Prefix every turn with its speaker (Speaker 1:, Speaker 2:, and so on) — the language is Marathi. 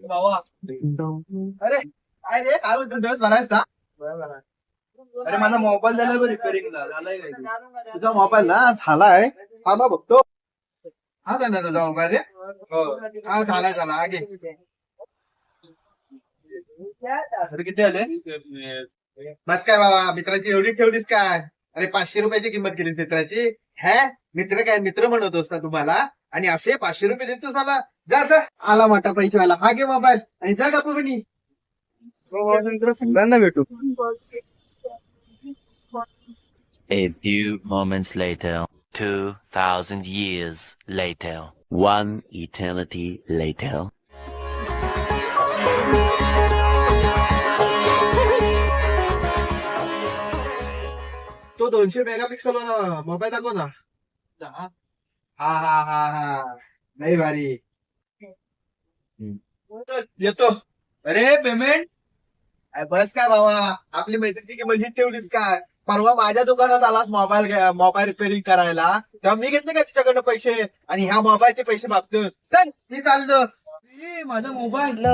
Speaker 1: बाबा अरे काय रे काल दिवस भरायच ना. अरे माझा मोबाईल झालाय बरं रिपेअरिंगला. झालाय काय तुझा मोबाईल ना झालाय. हा बा बघतो. हा झाला तुझा मोबाईल रे. हा झालाय झाला आगे. अरे किती आले. बस काय बाबा मित्राची एवढी ठेवलीस काय. अरे 500 रुपयाची किंमत केली मित्राची. हे मित्र काय मित्र म्हणतोस ना तुम्हाला. आणि असे 500 रुपये देतोस मला. जा जा आला मोठा पैसेवाला. हा घे मोबाईल आणि जा गप्पा बनी. सगळ्यांना भेटू.
Speaker 2: A few moments later, 2,000 years later, one eternity later.
Speaker 1: तो 200 मेगापिक्सल वाला मोबाईल दाखव ना. हा हा हा हा नाही भारी. येतो. अरे पेमेंट. बस काय बाबा आपली मैत्रीची किंमत ही ठेवलीस काय. परवा माझ्या दुकानात आलास मोबाईल रिपेअरिंग करायला. तेव्हा मी घेतले का तुझ्याकडनं पैसे. आणि ह्या मोबाईलचे पैसे मागतो. चल मी चाललो. माझा मोबाईल